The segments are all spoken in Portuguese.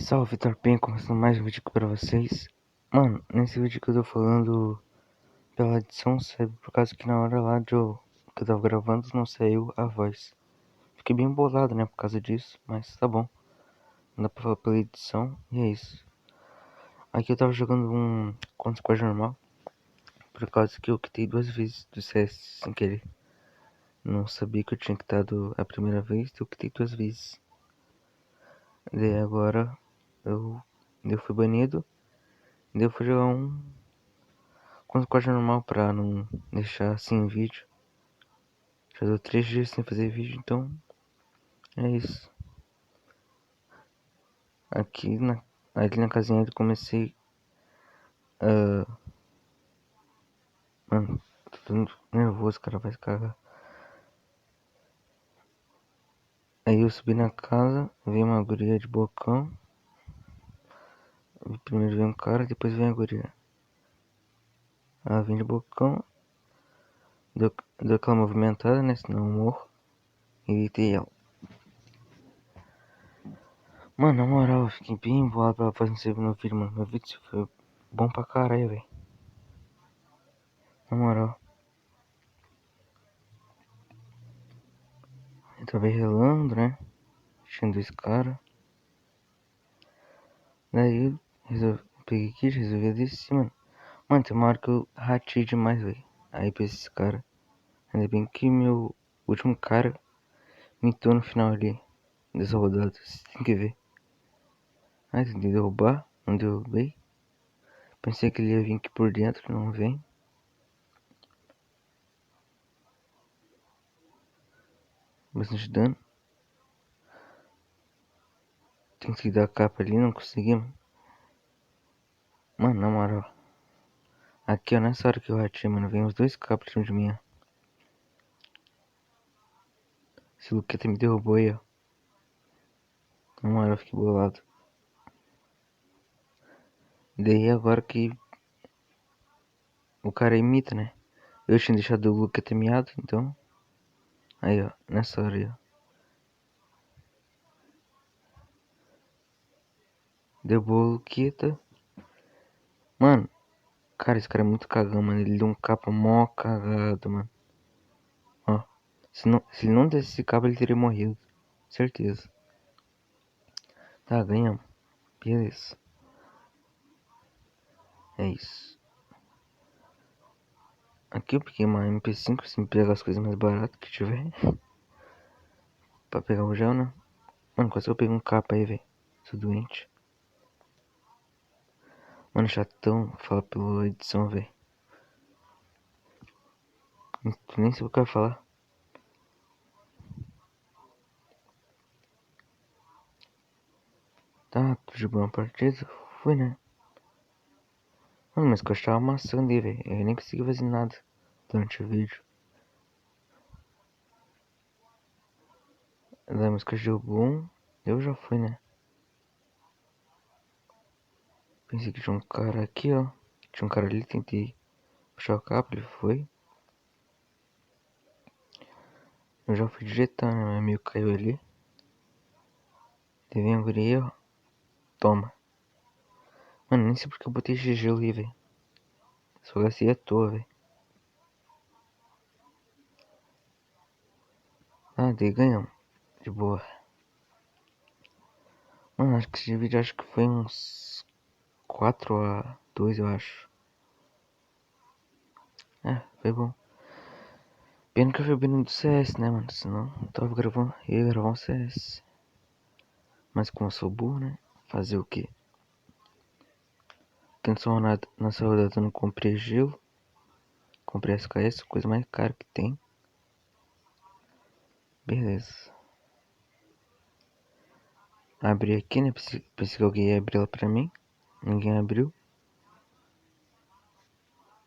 Salve, Vitor Penha, começando mais um vídeo aqui pra vocês. Mano, nesse vídeo que eu tô falando pela edição, sabe? Por causa que na hora lá que eu tava gravando não saiu a voz. Fiquei bem bolado, né, por causa disso, mas tá bom. Não dá pra falar pela edição, e é isso. Aqui eu tava jogando um contra squad normal, por causa que eu quitei 2 vezes do CS sem querer. Não sabia que eu tinha quitado a primeira vez, então eu quitei 2 vezes. Daí agora eu fui banido, daí eu fui jogar um quanto corte normal pra não deixar sem vídeo. Já deu 3 dias sem fazer vídeo, então é isso. Ali na casinha eu comecei. Mano, tô todo nervoso, cara, vai se cagar. Aí eu subi na casa, vi uma guria de bocão. Primeiro veio um cara, depois veio a guria. Ela vem de bocão, deu aquela movimentada, né? Senão eu morro. E deitei ela. Mano, na moral, eu fiquei bem bolado pra ela fazer um save no vídeo, mano. Meu vídeo foi bom pra caralho, velho. Na moral. Eu tava relando, né? Tinha 2 caras. Daí peguei aqui, resolvi descer, mano. Mano, tem uma hora que eu ratei demais, velho. Aí pra esses caras. Ainda bem que meu último cara mitou no final ali dessa rodada. Você tem que ver. Aí tentei derrubar, não derrubei. Pensei que ele ia vir aqui por dentro, não vem. Bastante dano. Tentei dar a capa ali, não consegui, mano. Mano, na moral. Aqui, ó, nessa hora que eu ratei, mano, vem os 2 capas de mim, ó. Esse Luqueta me derrubou aí, ó. Na moral, eu fiquei bolado. Daí agora que o cara imita, né? Eu tinha deixado o Luqueta miado, então. Aí, ó, nessa hora aí, ó. Deu boa Luqueta. Mano, cara, esse cara é muito cagão, mano. Ele deu um capa mó cagado, mano. Ó, se ele não desse esse capa, ele teria morrido. Certeza. Tá, ganhamos. Beleza. É isso. Aqui eu peguei uma MP5, assim, pegar as coisas mais baratas que tiver. Pra pegar o gel, né? Mano, quase eu peguei um capa aí, velho. Sou doente. Mano, chatão. Fala pela edição, velho. Nem sei o que eu quero falar. Tá, tudo de boa partida. Fui, né? Mano, mas que eu estava amassando aí, velho. Eu nem consegui fazer nada durante o vídeo. Da música jogou um. Eu já fui, né? Pensei que tinha um cara aqui, ó. Tinha um cara ali, tentei puxar o cabo, ele foi. Eu já fui diretando, né? Meu amigo caiu ali. Teve uma guria, ó. Toma. Mano, nem sei porque eu botei GG ali, velho. Só gastei à toa, velho. Ah, daí ganhamos. De boa. Mano, acho que esse vídeo acho que foi uns 4-2, eu acho. É, foi bom. Pena que eu fui bem do CS, né, mano? Senão eu tava gravando. Ia gravar um CS. Mas como eu sou burro, né? Fazer o quê? Nessa rodada eu não comprei gelo. Comprei SKS, coisa mais cara que tem. Beleza. Abri aqui, né? Pensei que alguém ia abrir ela pra mim. Ninguém abriu.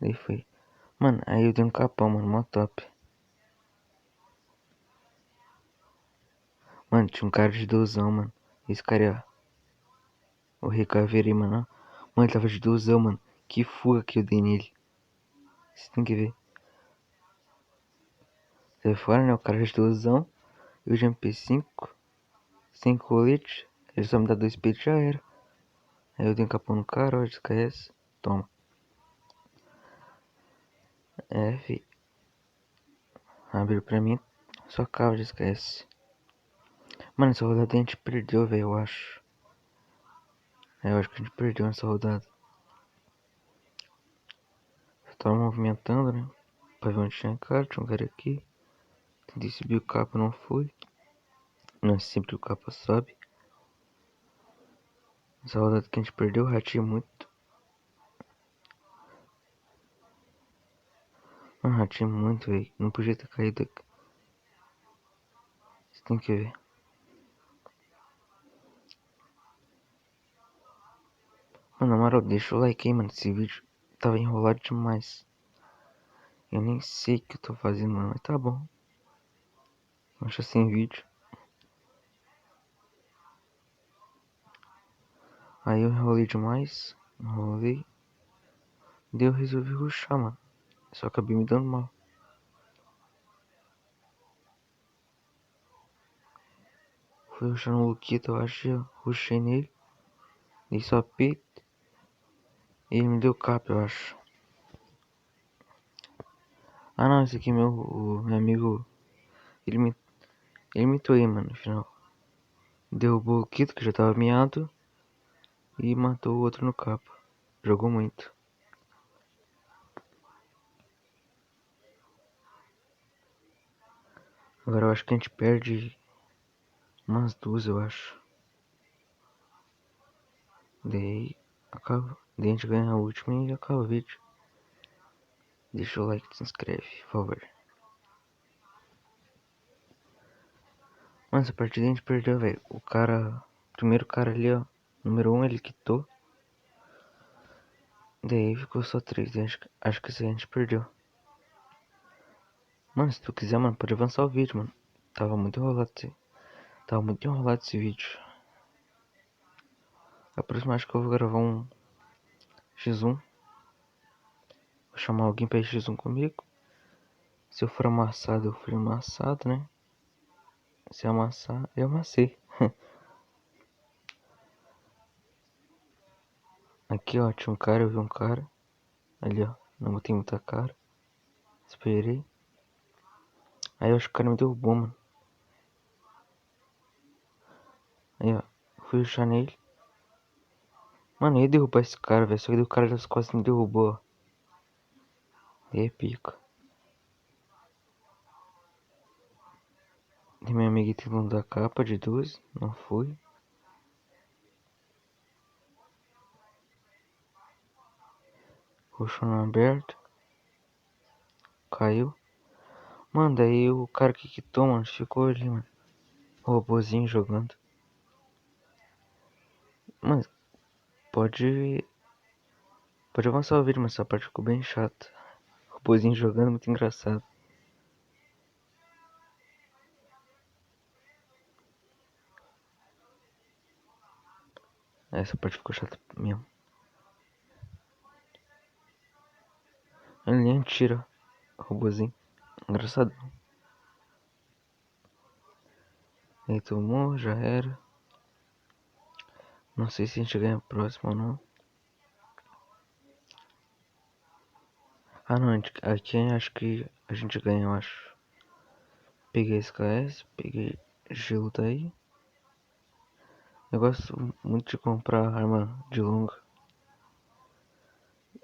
Daí foi. Mano, aí eu dei um capão, mano. Mó top. Mano, tinha um cara de dozão, mano. Esse cara, ó. O Recavery, mano. Mano, ele tava de dozão, mano. Que fuga que eu dei nele. Você tem que ver. Sai fora, né? O cara de dozão. Eu de MP5. Sem colete. Ele só me dá 2 peitos, já era. Aí eu dei um capão no cara, ó, SKS. Toma. F. Abriu pra mim. Só cava de SKS. Mano, essa rodada a gente perdeu, velho, eu acho. Eu acho que a gente perdeu nessa rodada. Eu tava movimentando, né? Pra ver onde tinha um cara aqui. Tentei subir o capa, não foi. Não é sempre o capa sobe. Essa rodada que a gente perdeu, eu ratei muito. Mano, ratei muito, velho. Não podia ter caído aqui. Você tem que ver. Mano, na moral, deixa o like aí, mano. Esse vídeo tava enrolado demais. Eu nem sei o que eu tô fazendo, mano. Mas tá bom. Acha sem vídeo. Aí eu enrolei demais. Enrolei. Daí eu resolvi rushar, mano. Só acabei me dando mal. Fui rushar no Luquita, eu acho. Rushei nele. Dei só peito. E ele me deu cap, eu acho. Ah não, esse aqui é meu amigo. Ele me, ele me aí, mano, no final. Derrubou o Kito, que já tava miado. E matou o outro no capa. Jogou muito. Agora eu acho que a gente perde umas duas, eu acho. Daí acaba. Daí a gente ganha a última e acaba o vídeo. Deixa o like e se inscreve, por favor. Mano, essa partida a gente perdeu, velho. O cara. O primeiro cara ali, ó. Número 1 ele quitou. Daí ficou só 3. Acho que esse a gente perdeu. Mano, se tu quiser, mano, pode avançar o vídeo, mano. Tava muito enrolado esse vídeo. A próxima acho que eu vou gravar um X1. Vou chamar alguém pra ir X1 comigo. Se eu for amassado, eu fui amassado, né? Se amassar, eu amassei. Aqui, ó, tinha um cara, eu vi um cara. Ali, ó, não botei muita cara. Esperei. Aí eu acho que o cara me derrubou, mano. Aí, ó, fui rushar nele. Mano, eu ia derrubar esse cara, velho. Só que o cara das costas me derrubou, ó. E é pica. E meu amigo tentando dar capa de 12. Não foi. Rushou no aberto. Caiu. Mano, daí o cara que quitou, mano, ficou ali, mano. Robozinho jogando. Mano, pode. Pode avançar o vídeo, mas essa parte ficou bem chata. Robozinho jogando, muito engraçado. Essa parte ficou chata mesmo. Ele nem tira. Robozinho. Engraçado. Ele tomou, já era. Não sei se a gente ganha a próxima ou não. Ah não, aqui acho que a gente ganha, eu acho. Peguei SKS, peguei gelo daí. Eu gosto muito de comprar arma de longa.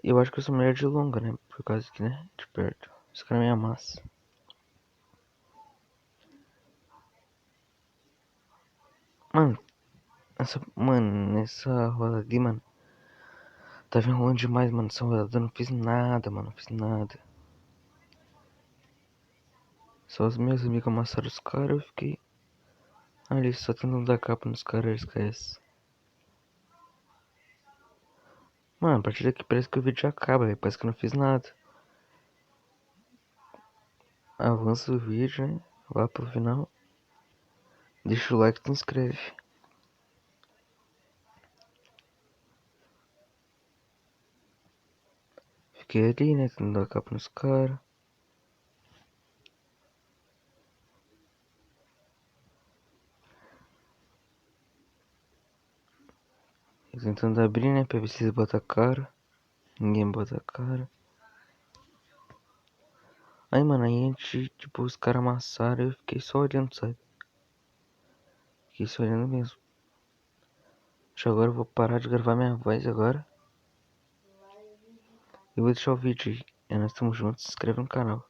Eu acho que eu sou melhor de longa, né? Por causa que, né? De perto. Esse cara me amassa. Mano, nessa rodada ali, mano. Tava enrolando demais, mano. Essa rodada eu não fiz nada, mano. Não fiz nada. Só os meus amigos amassaram os caras, eu fiquei ali só tentando dar capa nos caras, esquece. Mano, a partir daqui parece que o vídeo já acaba, véio. Parece que eu não fiz nada. Avança o vídeo, né? Lá pro final. Deixa o like e se inscreve. Fiquei ali, né? Tentando dar capa nos caras. tentando abrir, né? Pra ver se eles botam a cara. Ninguém bota a cara. Aí, mano, aí a gente, tipo, os caras amassaram e eu fiquei só olhando, sabe? Fiquei só olhando mesmo. Acho que agora eu vou parar de gravar minha voz agora. E vou deixar o vídeo aí. E nós estamos juntos, se inscreve no canal.